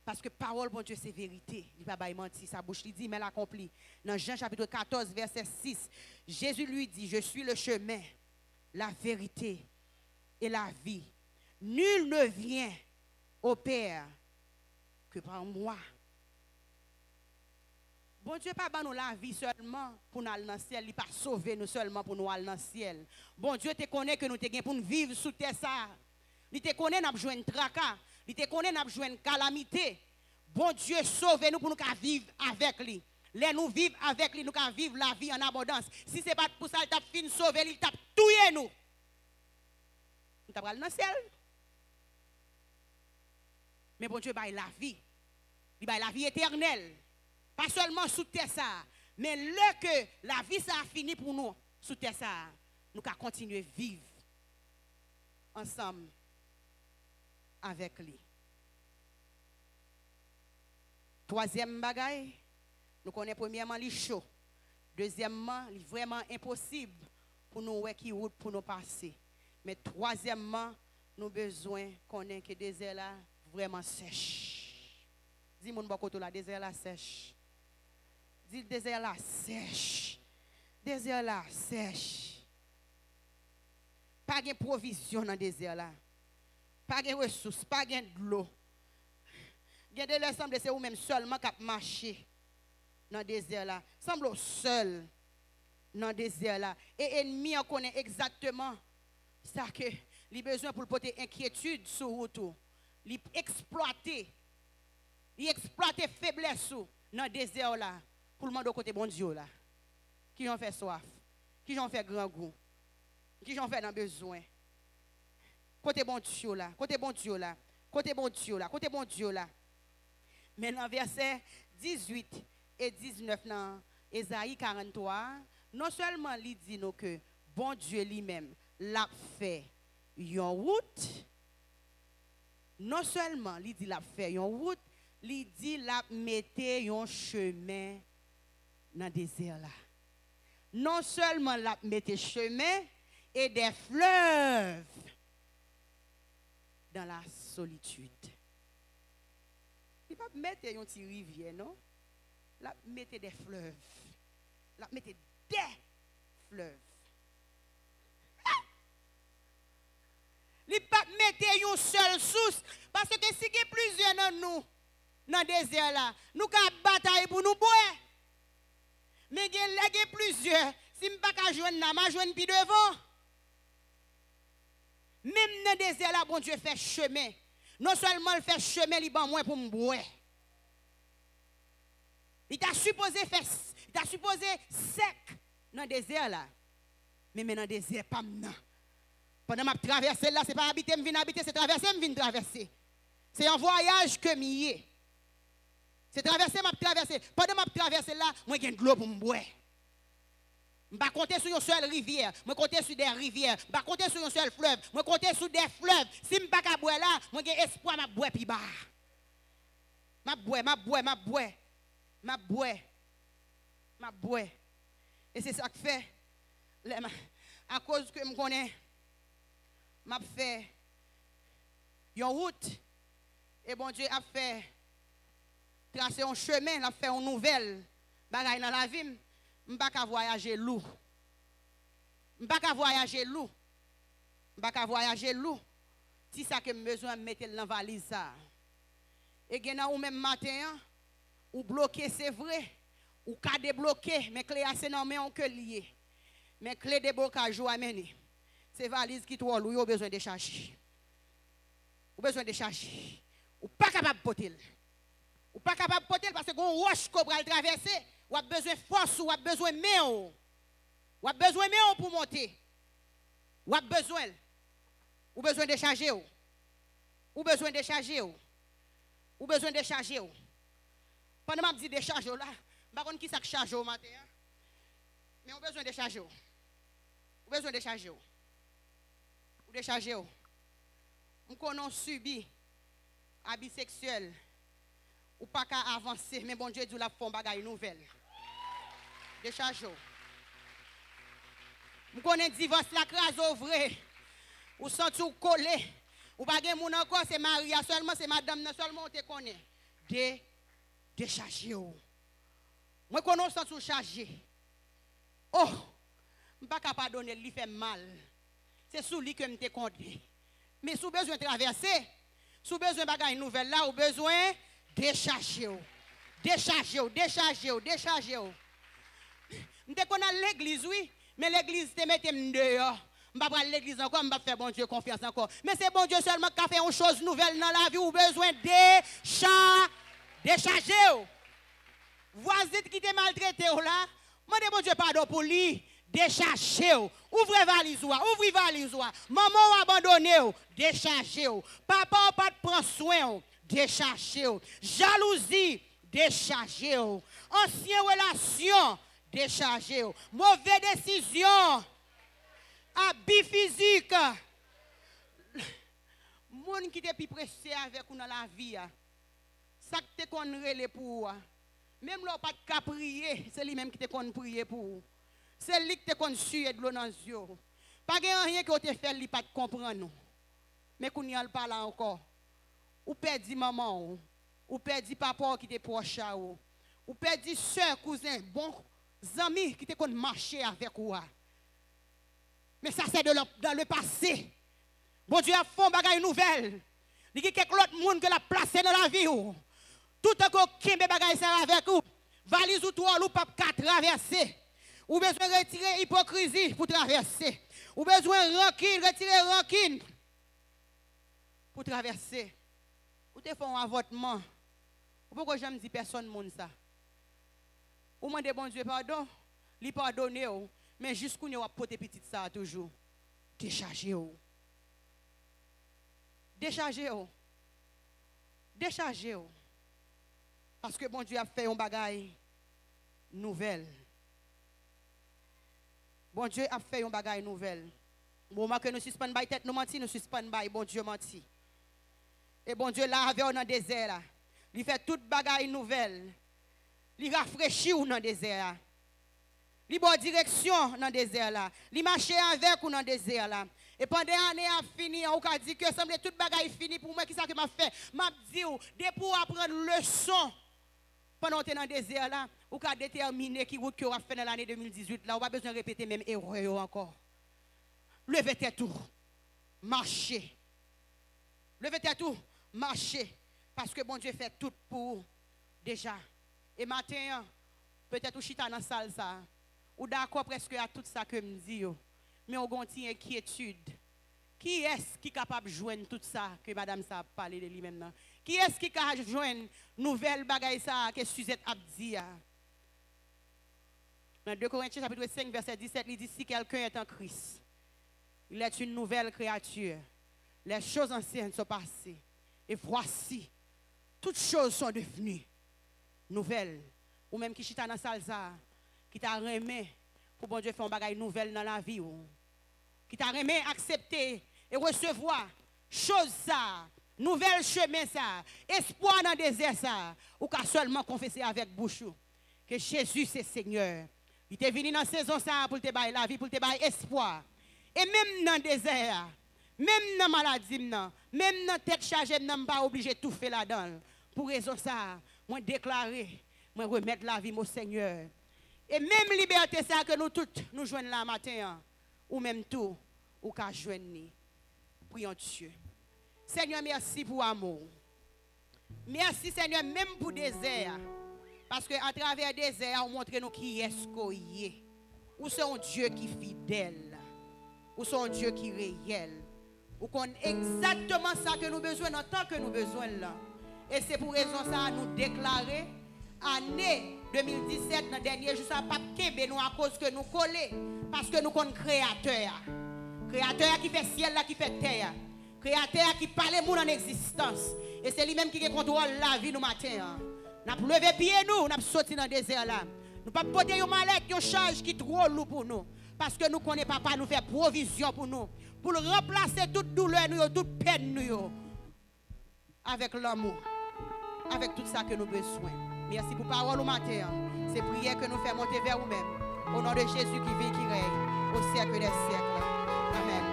Parce que parole, bon Dieu, c'est vérité. Il ne va pas mentir. Sa bouche, il dit, mais l'accomplit. Dans Jean chapitre 14, verset 6, Jésus lui dit, je suis le chemin, la vérité et la vie. Nul ne vient au Père que par moi. Bon Dieu, pas nous la vie seulement pour nous aller dans le ciel. Il pas sauver nous seulement pour nous aller dans le ciel. Bon Dieu te connaît que nous te pour nous vivre sous terre ça. Il te connaît nous besoin de tracas. Il te connaît nous besoin de calamité. Bon Dieu sauve nous pour nous vivre avec lui. Les nous vivre avec lui, nous vivre la vie en abondance. Si ce n'est pas pour ça, il t'a fini sauver, il t'a tué nous. Nous t'a aller dans le ciel. Mais bon Dieu baille la vie. Il baille la vie éternelle. Pas seulement sous terre ça, mais le que la vie ça a fini pour nous sous terre ça, nous allons continuer à vivre ensemble avec lui. Troisième bagaille, nous connaissons premièrement les chaud. Deuxièmement, il est vraiment impossible pour nous qui route pour nous passer. Mais troisièmement, nous avons besoin de connaître que le désert là vraiment sèche. Dis-moi le désert là sèche. Dis le désert là sèche. Désert là sèche. Pas de provision dans le désert là. Pas de ressources, pas de l'eau. Il y a des gens qui c'est vous-même seulement qui marcher dans le désert là. Semble seul dans le désert là. Et l'ennemi en connaît exactement ça que il a besoin pour porter inquiétude sur vous. Il exploiter. Il exploiter faiblesse dans le désert là. Pour le monde au côté bon Dieu là. Qui ont fait soif. Qui ont fait grand goût. Qui ont fait dans besoin. Côté bon Dieu là. Côté bon Dieu là. Côté bon Dieu là. Côté bon Dieu là. Mais dans verset 18 et 19 dans Ésaïe 43, non seulement il dit nous que bon Dieu lui-même l'a fait une route, non seulement il dit l'a fait une route, il dit l'a mette un chemin dans le désert là. Non seulement l'a mette chemin et des fleuves dans la solitude. Il ne va pas mettre une petite rivière, non? Il va mettre des fleuves. Il va mettre des fleuves. Il ne va pas mettre une seule source. Parce que si il y a plusieurs dans nous, dans le désert là, nous avons bataille pour nous boire. Mais il y a plusieurs. Si je ne peux pas jouer, je vais jouer plus devant. Même dans le désert là, bon Dieu fait chemin. Non seulement il fait chemin, il va moins pour me boire. Il t'a supposé sec dans le désert là. Mais dans le désert, pas maintenant. Pendant que je traverse là, ce n'est pas habiter, je viens habiter, c'est traverser, je viens traverser. C'est un voyage que je c'est traverser, je traverser. Pendant que je traverse là, moi j'ai de l'eau pour me boire. Je ne vais pas compter sur une seule rivière. Je vais compter sur des rivières. Je ne vais pas compter sur un seul fleuve. Je vais compter sur des fleuves. Si je ne vais pas boire là, je j'ai espoir de boire plus bas. Je bois. Et c'est ça que fait. À cause que je connais, je fais une route. Et bon Dieu a fait tracer un chemin, a fait une nouvelle bagaille dans la vie. Je ne vais pas voyager lourd. Je ne vais pas voyager lourd. Je ne vais pas voyager lourd. Si ça que j'ai besoin de mettre dans la valise ça. Et bien, ou même matin, ou bloqué, c'est vrai. Ou cas débloqué, mais clé assez non mais on que lié. Mais clé de blocage ou amener. C'est valise qui toi ou besoin de charger. Ou besoin de charger. Ou pas capable de porter. Ou pas capable de porter parce que on roche qu'on va traverser, ou a besoin de force ou a besoin de main. Ou a besoin de main pour monter. Ou a besoin de charger. Ou besoin de charger. Ou besoin de charger. Pendant que je dis de charger là, je ne sais pas qui ça charge au matin. Mais on a besoin de décharger. On a besoin de décharger. Ou décharger. On connaît subi abus sexuel. Ou pas qu'à avancer, mais bon Dieu dit la font bagaille nouvelle. Décharger. On connaît divorce la crase vrai. Ou sans tout coller. Ou pas gen moun encore c'est Maria seulement c'est madame seulement on te connaît. Décharger. Moi connais sans tout charger. Oh, je ne peux pas pardonner, il fait mal. C'est sous lui que je te compte. Mais si vous avez besoin de traverser, si vous avez besoin de bagaille nouvelle là, vous avez besoin de décharger. Décharger. Je te connais l'église, oui, mais l'église te mette dehors. Je ne vais pas aller à l'église encore, je ne vais pas faire bon Dieu confiance encore. Mais c'est bon Dieu seulement qui a fait une chose nouvelle dans la vie, vous avez besoin de décharger. Voisin qui te maltraité là, demandez bon Dieu pardon pour lui, décharger. Ouvrez valise, ouvrez valise. Maman abandonné, décharger. Papa pas prendre soin, décharger. Jalousie, décharger. Ancienne relation, décharger. Mauvaise décision. Abus physique. Moun qui te pi pressé avec nous dans la vie. Ça que te connaît pour. Même là, pas de prier, c'est lui-même qui te connaît prier pour. C'est lui qui te connaît suer de l'eau dans les yeux. Pas rien que te fait, lui pas de comprendre. Mais qu'on y a pas là encore. Ou perdu maman, ou perdu papa qui te proche, ou perdu soeur, cousin, bon amis qui te connaît marcher avec vous. Mais ça c'est dans le passé. Bon Dieu a fait bagaille nouvelle. Il y a quelques autres monde que l'a placé dans la vie. Tout un coup qui bagaille ça avec vous. Valise ou toi ou pas traverser. Ou besoin de retirer hypocrisie pour traverser. Ou besoin de rancune, retirer rancune pour traverser. Ou te font un avortement. Ou pourquoi j'aime dire personne monde ça. Ou demande bon Dieu pardon, lui pardonner mais jusqu'où nous va porter petite ça toujours. Décharger. Décharger. Décharger. Parce que bon Dieu a fait un bagaille nouvelle. Bon Dieu a fait un bagaille nouvelle. Au moment que nous suspendons la tête, nous mentis, nous suspendons bon Dieu menti. Et bon Dieu là avec dans le désert là. Il fait toute bagaille nouvelle. Il rafraîchit dans le désert. Il bonne direction dans le désert là. Il marche avec ou dans le désert là. Et pendant l'année a fini, on a dit que semble toute bagaille fini pour moi qui ça que m'a fait. M'a dit de pour apprendre leçon. Pendant que dans le désert là, ou ka déterminer qui route que on a fait dans l'année 2018 là, on pas besoin de répéter même erreur encore. Levez tête tout. Marchez. Levez tête tout, marchez parce que bon Dieu fait tout pour déjà. Et matin peut-être ou chita dans salle ça. Ou d'accord presque à tout ça que me dit mais on a une inquiétude. Qui est-ce qui est capable de joindre tout ça que madame ça a parlé de lui maintenant? Qui est-ce qui est capable de joindre nouvelle bagaille ça que Suzette a dit? Dans 2 Corinthiens chapitre 5 verset 17, il dit si quelqu'un est en Christ, il est une nouvelle créature. Les choses anciennes sont passées et voici toutes choses sont devenues nouvelles. Ou même qui chita dans salsa, qui t'a remis pour bon Dieu faire un bagaille nouvelle dans la vie ou qui t'a remis accepter et recevoir chose ça, nouvelle chemin ça, espoir dans le désert ça, ou qu'à seulement confesser avec bouche que Jésus c'est Seigneur. Il est venu dans la saison ça pour te bailler la vie, pour te bailler espoir. Et même dans le désert, même dans la maladie, même dans la tête chargée, je ne suis pas obligé de tout faire là-dedans. Pour raison ça, moi déclarer, moi remettre la vie au Seigneur. Et même liberté ça que nous tous nous joignons là matin, ou même tout, ou qu'à joindre. Prions Dieu. Seigneur, merci pour l'amour. Merci Seigneur, même pour le désert. Parce qu'à travers le désert, on montre nous qui est-ce qu'on est. Ou c'est un Dieu qui est fidèle. Ou c'est un Dieu qui est réel. Ou qu'on exactement ça que nous besoin dans le temps que nous besoin là. Et c'est pour raison ça nous déclarer année 2017 dans le dernier jour ça pas kembe nous à cause que nous coller parce que nous sommes créateur. Créateur qui fait ciel là qui fait terre. Créateur qui parle monde en existence et c'est lui-même qui contrôle la vie nous matin. N'a levé pied nous, n'a sorti dans le désert là. Nous ne pouvons pas porter une mallette, une charge qui est trop lourde pour nous. Parce que nous connaissons papa, nous fait provision pour nous. Pour remplacer toute douleur, nous, toute peine, nous, avec l'amour. Avec tout ça que nous avons besoin. Merci pour la parole au matin. C'est prière que nous faisons monter vers vous-même. Au nom de Jésus qui vit, qui règne, au siècle des siècles. Amen.